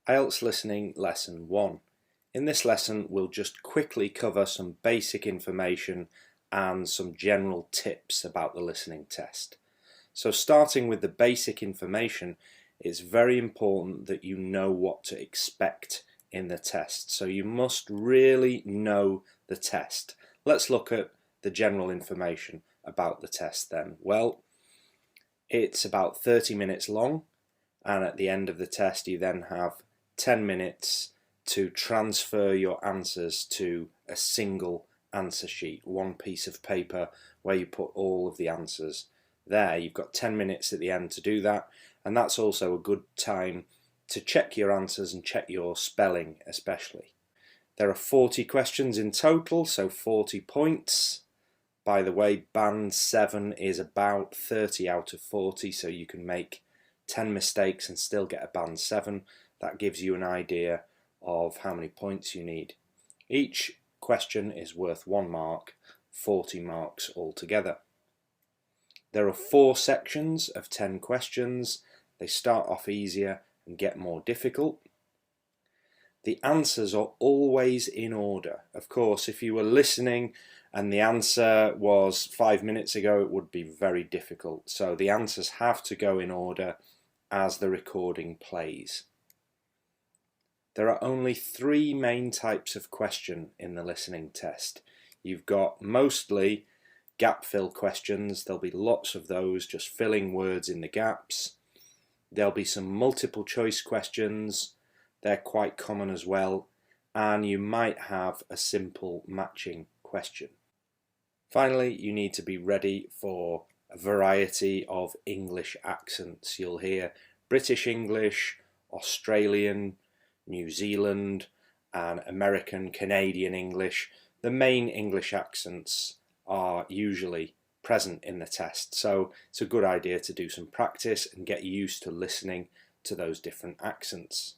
IELTS Listening Lesson 1. In this lesson we'll just quickly cover some basic information and some general tips about the listening test. So starting with the basic information, it's very important that you know what to expect in the test. So you must really know the test. Let's look at the general information about the test then. Well, it's about 30 minutes long, and at the end of the test you then have 10 minutes to transfer your answers to a single answer sheet, one piece of paper where you put all of the answers there. You've got 10 minutes at the end to do that, and that's also a good time to check your answers and check your spelling especially. There are 40 questions in total, so 40 points. By the way, band 7 is about 30 out of 40, so you can make 10 mistakes and still get a band 7. That gives you an idea of how many points you need. Each question is worth 1 mark, 40 marks altogether. There are 4 sections of 10 questions. They start off easier and get more difficult. The answers are always in order. Of course, if you were listening and the answer was 5 minutes ago, it would be very difficult. So the answers have to go in order as the recording plays. There are only 3 main types of question in the listening test. You've got mostly gap fill questions. There'll be lots of those, just filling words in the gaps. There'll be some multiple choice questions. They're quite common as well. And you might have a simple matching question. Finally, you need to be ready for a variety of English accents. You'll hear British English, Australian, New Zealand and American, Canadian English. The main English accents are usually present in the test, so it's a good idea to do some practice and get used to listening to those different accents.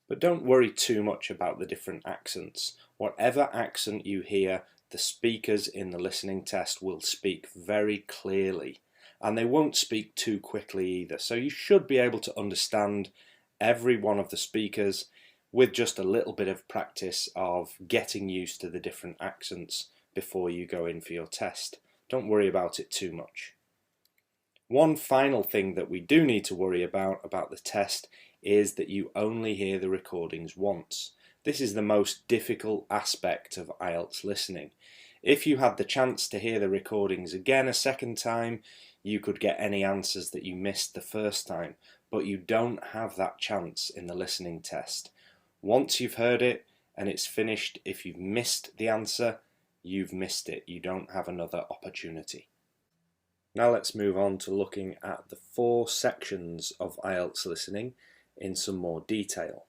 But don't worry too much about the different accents. Whatever accent you hear, the speakers in the listening test will speak very clearly, and they won't speak too quickly either, so you should be able to understand every one of the speakers with just a little bit of practice of getting used to the different accents before you go in for your test. Don't worry about it too much. One final thing that we do need to worry about the test is that you only hear the recordings once. This is the most difficult aspect of IELTS listening. If you had the chance to hear the recordings again a second time, you could get any answers that you missed the first time, but you don't have that chance in the listening test. Once you've heard it and it's finished, if you've missed the answer, you've missed it. You don't have another opportunity. Now let's move on to looking at the 4 sections of IELTS listening in some more detail.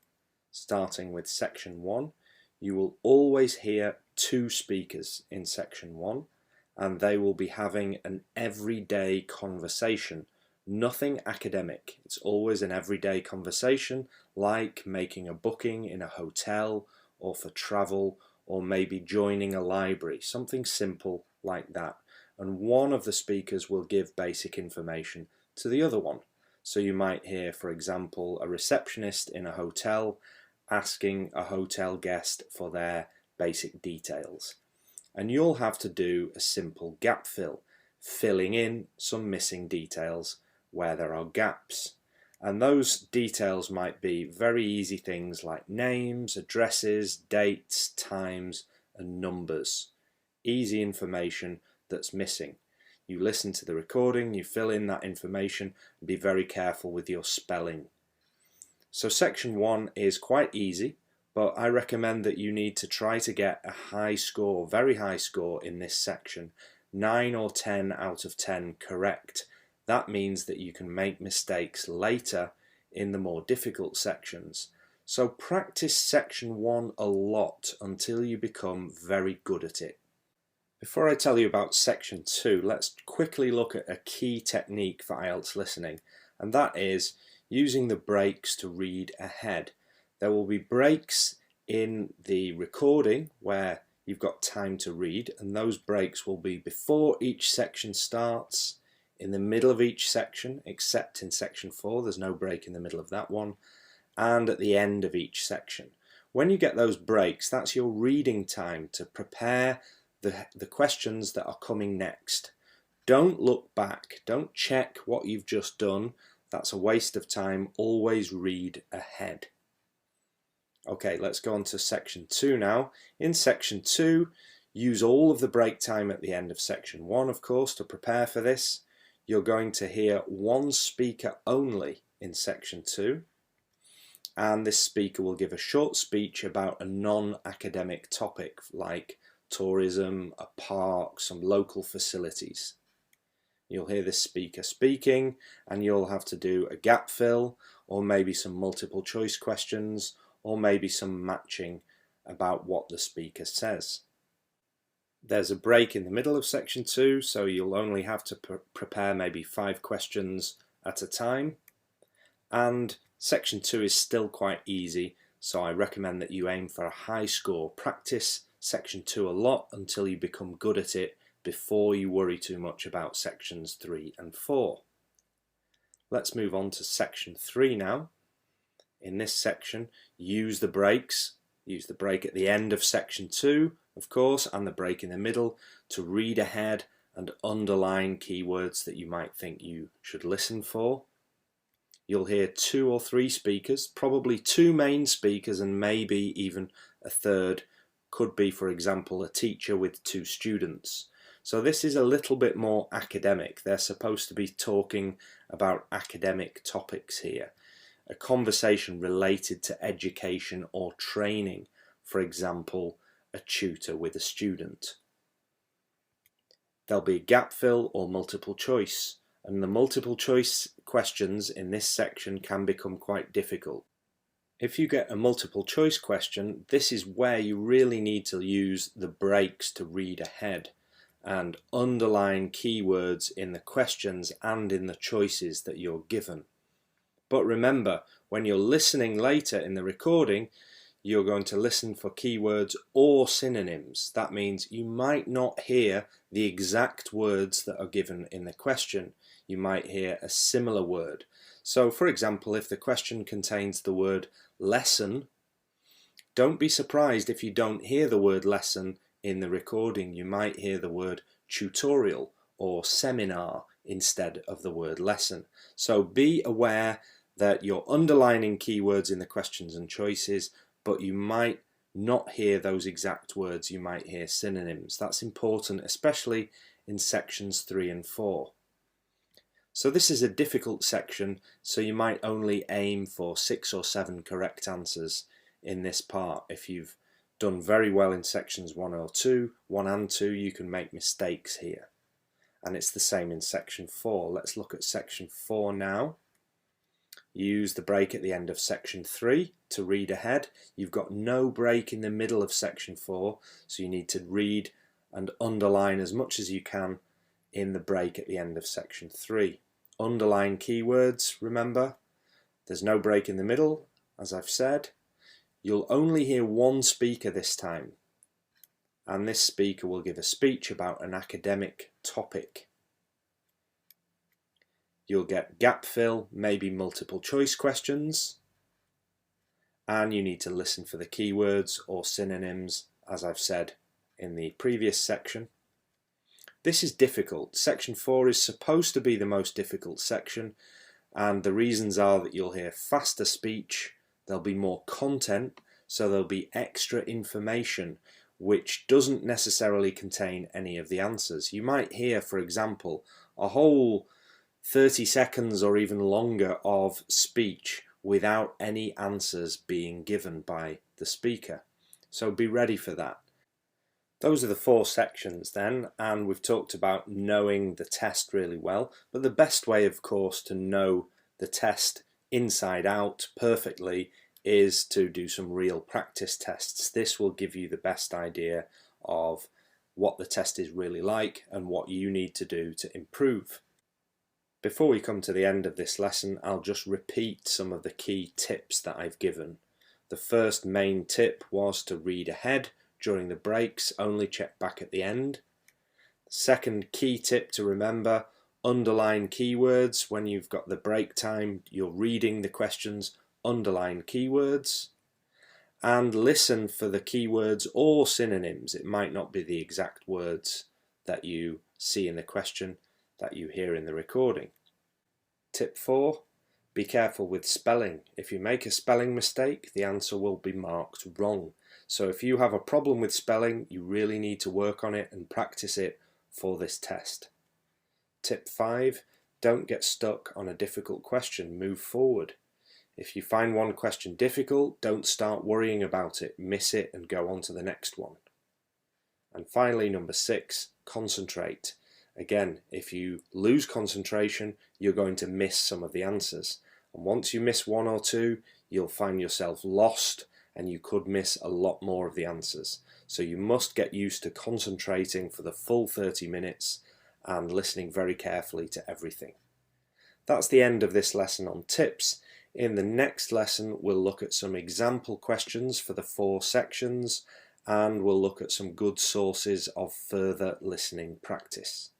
Starting with section 1, you will always hear 2 speakers in section 1, and they will be having an everyday conversation. Nothing academic. It's always an everyday conversation, like making a booking in a hotel or for travel, or maybe joining a library, something simple like that. And one of the speakers will give basic information to the other one. So you might hear, for example, a receptionist in a hotel asking a hotel guest for their basic details. And you'll have to do a simple gap fill, filling in some missing details where there are gaps. And those details might be very easy things like names, addresses, dates, times and numbers. Easy information that's missing. You listen to the recording, you fill in that information, and be very careful with your spelling. So section 1 is quite easy, but I recommend that you need to try to get a high score, very high score in this section, 9 or 10 out of 10 correct. That means that you can make mistakes later in the more difficult sections. So practice section 1 a lot until you become very good at it. Before I tell you about section 2, let's quickly look at a key technique for IELTS listening, and that is using the breaks to read ahead. There will be breaks in the recording where you've got time to read, and those breaks will be before each section starts, in the middle of each section, except in section 4, there's no break in the middle of that one, and at the end of each section. When you get those breaks, that's your reading time to prepare the questions that are coming next. Don't look back, don't check what you've just done, that's a waste of time. Always read ahead. Okay, let's go on to section 2 now. In section 2, use all of the break time at the end of section 1, of course, to prepare for this. You're going to hear one speaker only in section 2, and this speaker will give a short speech about a non-academic topic like tourism, a park, some local facilities. You'll hear this speaker speaking, and you'll have to do a gap fill, or maybe some multiple choice questions, or maybe some matching about what the speaker says. There's a break in the middle of section 2, so you'll only have to prepare maybe 5 questions at a time. And section 2 is still quite easy, so I recommend that you aim for a high score. Practice section 2 a lot until you become good at it before you worry too much about sections 3 and 4. Let's move on to section 3 now. In this section, use the breaks. Use the break at the end of section 2, of course, and the break in the middle to read ahead and underline keywords that you might think you should listen for. You'll hear 2 or 3 speakers, probably 2 main speakers and maybe even a third. Could be, for example, a teacher with 2 students. So this is a little bit more academic. They're supposed to be talking about academic topics here. A conversation related to education or training, for example, a tutor with a student. There'll be a gap fill or multiple choice, and the multiple choice questions in this section can become quite difficult. If you get a multiple choice question, this is where you really need to use the breaks to read ahead and underline keywords in the questions and in the choices that you're given. But remember, when you're listening later in the recording, you're going to listen for keywords or synonyms. That means you might not hear the exact words that are given in the question. You might hear a similar word. So, for example, if the question contains the word lesson, don't be surprised if you don't hear the word lesson in the recording. You might hear the word tutorial or seminar instead of the word lesson. So be aware that you're underlining keywords in the questions and choices, but you might not hear those exact words. You might hear synonyms. That's important, especially in sections 3 and 4. So this is a difficult section, so you might only aim for 6 or 7 correct answers in this part. If you've done very well in sections 1 and 2, you can make mistakes here. And it's the same in section 4. Let's look at section 4 now. Use the break at the end of section 3 to read ahead. You've got no break in the middle of section 4, so you need to read and underline as much as you can in the break at the end of section 3. Underline keywords, remember. There's no break in the middle, as I've said. You'll only hear one speaker this time, and this speaker will give a speech about an academic topic. You'll get gap fill, maybe multiple choice questions, and you need to listen for the keywords or synonyms, as I've said in the previous section. This is difficult. Section 4 is supposed to be the most difficult section, and the reasons are that you'll hear faster speech, there'll be more content, so there'll be extra information which doesn't necessarily contain any of the answers. You might hear, for example, a whole 30 seconds or even longer of speech without any answers being given by the speaker. So be ready for that. Those are the 4 sections then, and we've talked about knowing the test really well, but the best way, of course, to know the test inside out perfectly is to do some real practice tests. This will give you the best idea of what the test is really like and what you need to do to improve. Before we come to the end of this lesson, I'll just repeat some of the key tips that I've given. The first main tip was to read ahead during the breaks, only check back at the end. Second key tip to remember, underline keywords when you've got the break time, you're reading the questions, underline keywords, and listen for the keywords or synonyms. It might not be the exact words that you see in the question that you hear in the recording. Tip 4. Be careful with spelling. If you make a spelling mistake, the answer will be marked wrong. So if you have a problem with spelling, you really need to work on it and practice it for this test. Tip 5. Don't get stuck on a difficult question. Move forward. If you find one question difficult, don't start worrying about it. Miss it and go on to the next one. And finally, number 6, concentrate. Again, if you lose concentration, you're going to miss some of the answers. And once you miss one or two, you'll find yourself lost and you could miss a lot more of the answers. So you must get used to concentrating for the full 30 minutes and listening very carefully to everything. That's the end of this lesson on tips. In the next lesson, we'll look at some example questions for the 4 sections, and we'll look at some good sources of further listening practice.